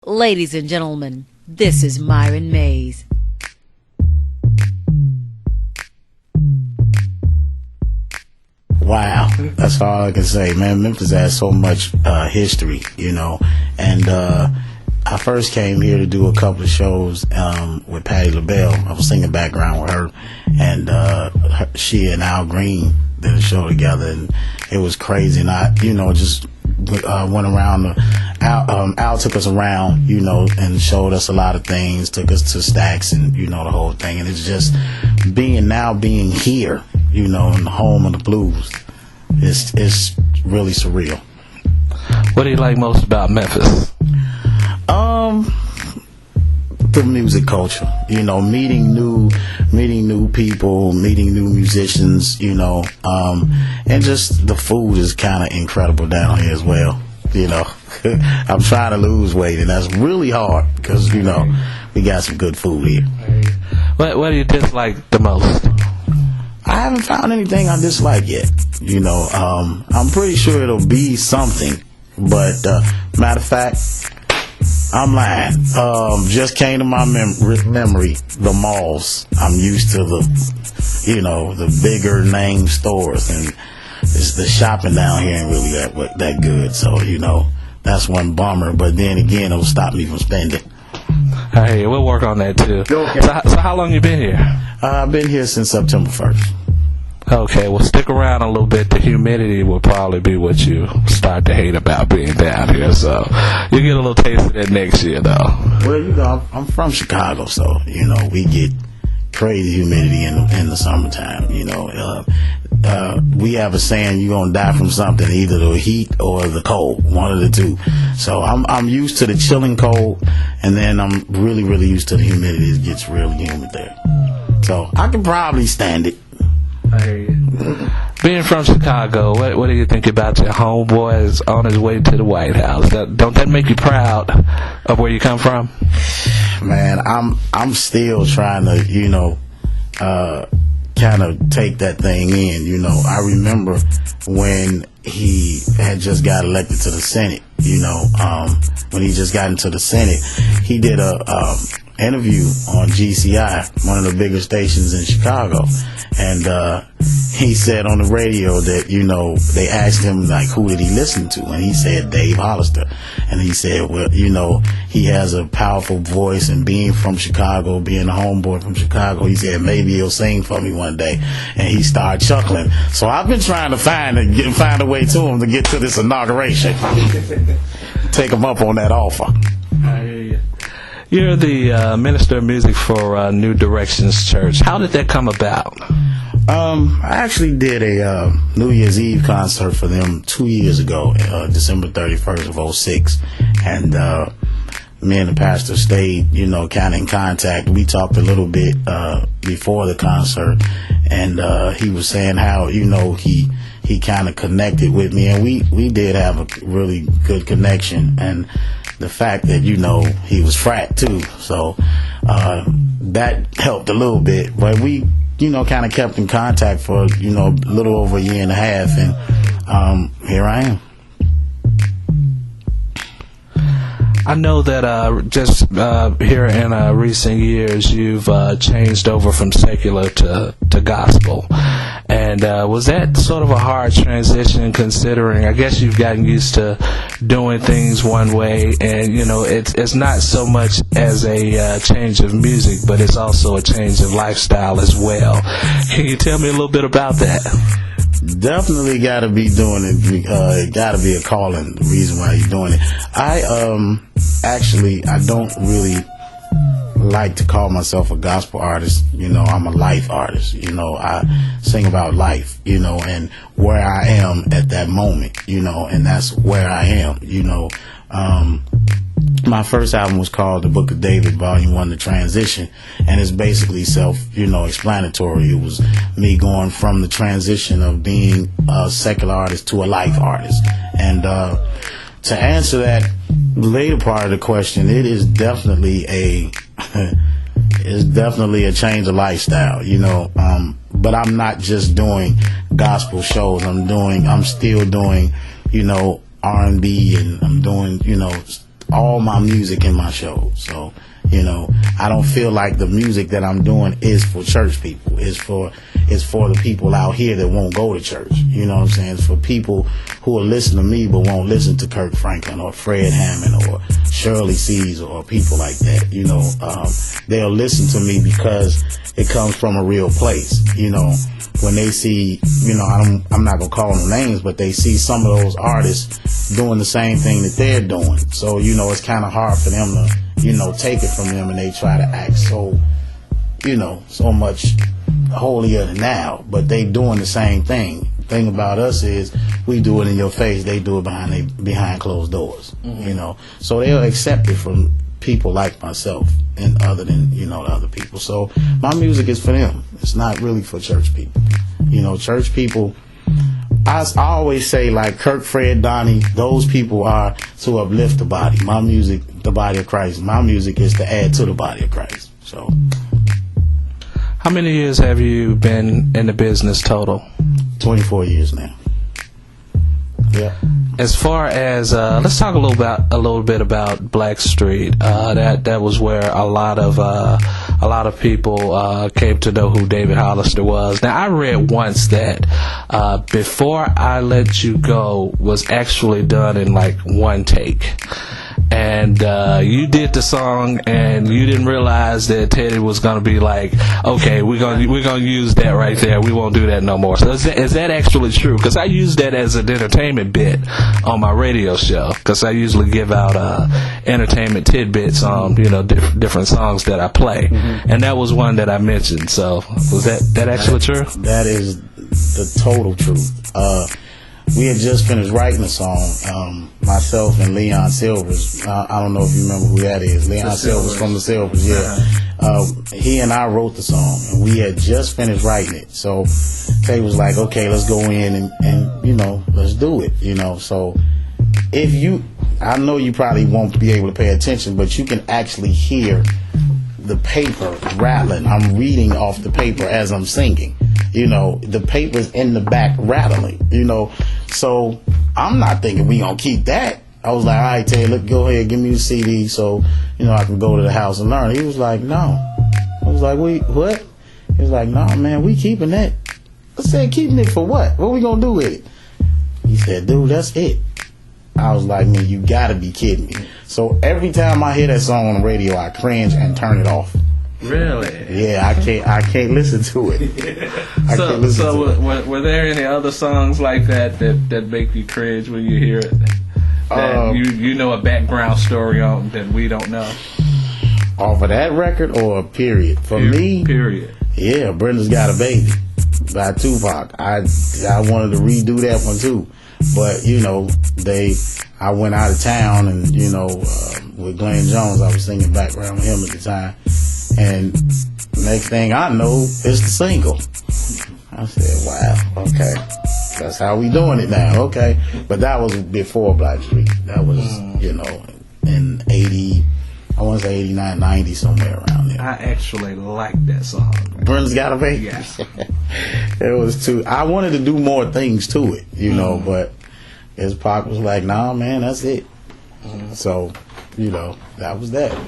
Ladies and gentlemen, this is Myron Mays. Wow, that's all I can say, man. Memphis has so much history, and I first came here to do a couple of shows with Patti LaBelle. I was singing background with her, and she and Al Green did a show together, and it was crazy. And I, just went around. Al took us around, and showed us a lot of things, took us to Stacks and, the whole thing. And it's just being here, in the home of the blues. It's really surreal. What do you like most about Memphis? The music culture, meeting new people, meeting new musicians, and just the food is kind of incredible down here as well. I'm trying to lose weight, and that's really hard because we got some good food here. What do you dislike the most? I haven't found anything I dislike yet. I'm pretty sure it'll be something, but matter of fact, I'm lying. Just came to my memory the malls. I'm used to the bigger name stores, and the shopping down here ain't really that good. So that's one bummer. But then again, it'll stop me from spending. Hey, we'll work on that too. Okay. So how long you been here? I've been here since September 1st. Okay, well, stick around a little bit. The humidity will probably be what you start to hate about being down here. So you'll get a little taste of that next year, though. Well, I'm from Chicago, so, we get crazy humidity in the summertime. We have a saying, you're going to die from something, either the heat or the cold, one of the two. So I'm used to the chilling cold, and then I'm really, really used to the humidity. It gets really humid there. So I can probably stand it. I hear you. Being from Chicago, what do you think about your homeboys on his way to the White House? Don't that make you proud of where you come from? Man, I'm still trying to, kind of take that thing in. I remember when he had just got elected to the Senate. When he just got into the Senate, he did a interview on GCI, one of the bigger stations in Chicago, and he said on the radio that they asked him who did he listen to, and he said Dave Hollister, and he said, well, he has a powerful voice, and being from Chicago, being a homeboy from Chicago, he said maybe he'll sing for me one day, and he started chuckling. So I've been trying to find a way to him to get to this inauguration, take him up on that offer. I hear you. You're the minister of music for New Directions Church. How did that come about? I actually did a New Year's Eve concert for them 2 years ago, December 31st of 2006, and me and the pastor stayed, kind of in contact. We talked a little bit before the concert, and he was saying how, he kind of connected with me, and we did have a really good connection, and the fact that he was frat too, so that helped a little bit. But we kind of kept in contact for a little over a year and a half, and here I am. I know that just here in recent years you've changed over from secular to gospel, and was that sort of a hard transition, considering I guess you've gotten used to doing things one way, and it's not so much as a change of music, but it's also a change of lifestyle as well. Can you tell me a little bit about that? Definitely got to be doing it. It got to be a calling. The reason why you're doing it. I don't really like to call myself a gospel artist. I'm a life artist. I sing about life. And where I am at that moment. And that's where I am. My first album was called The Book of David, Volume 1, The Transition, and it's basically self-explanatory. It was me going from the transition of being a secular artist to a life artist. And to answer that later part of the question, it is definitely a change of lifestyle, but I'm not just doing gospel shows. I'm still doing, R&B, and I'm doing, all my music in my show. So, you know, I don't feel like the music that I'm doing is for church people. It's for the people out here that won't go to church. You know what I'm saying? It's for people who will listen to me but won't listen to Kirk Franklin or Fred Hammond or Shirley C's or people like that. You know, they'll listen to me because it comes from a real place. You know, when they see, you know, I'm not gonna call them names, but they see some of those artists doing the same thing that they're doing. So, you know, it's kind of hard for them to, you know, take it from them, and they try to act so, you know, so much holier than thou, but they doing the same thing. The thing about us is we do it in your face, they do it behind closed doors. You know, so they'll accept it from people like myself and other than, you know, the other people. So my music is for them. It's not really for church people. You know, church people, I always say, like Kirk, Fred, Donnie, those people are to uplift the body. My music, the body of Christ. My music is to add to the body of Christ. So, how many years have you been in the business total? 24 years now. Yeah. As far as let's talk a little bit about Blackstreet. That was where a lot of people came to know who David Hollister was. Now, I read once that Before I Let You Go was actually done in like one take. And you did the song, and you didn't realize that Teddy was gonna be like, okay, we're gonna use that right there. We won't do that no more. So is that actually true? Because I use that as an entertainment bit on my radio show. Because I usually give out entertainment tidbits on, you know, different songs that I play, and that was one that I mentioned. So was that actually true? That is the total truth. We had just finished writing a song, myself and Leon Silvers. I don't know if you remember who that is. Leon Silvers from the Silvers, yeah. He and I wrote the song, and we had just finished writing it. So Tay was like, okay, let's go in and you know, let's do it, you know. So I know you probably won't be able to pay attention, but you can actually hear the paper rattling. I'm reading off the paper as I'm singing. You know, the paper's in the back rattling, you know. So I'm not thinking we gonna keep that. I was like, all right, Tay, look, go ahead, give me the CD so, you know, I can go to the house and learn. He was like, no. I was like, wait, what? He was like, no, man, we keeping that. I said, keeping it for what? What we gonna do with it? He said, dude, that's it. I was like, man, you gotta be kidding me. So every time I hear that song on the radio, I cringe and turn it off. Really? Yeah, I can't listen to it. Were there any other songs like that make you cringe when you hear it? That you know a background story on that we don't know? Off of that record or period? For me, period. Yeah, Brenda's Got a Baby by Tupac. I wanted to redo that one too, but you know, I went out of town, and you know, with Glenn Jones, I was singing background with him at the time. And next thing I know, it's the single. I said, wow, okay. That's how we doing it now, okay. But that was before Blackstreet. That was, you know, in 80, I want to say 89, 90, somewhere around there. I actually like that song. Brenda's Got a Baby? Yeah. It was too, I wanted to do more things to it, you know, but his Pac was like, nah, man, that's it. So, you know, that was that.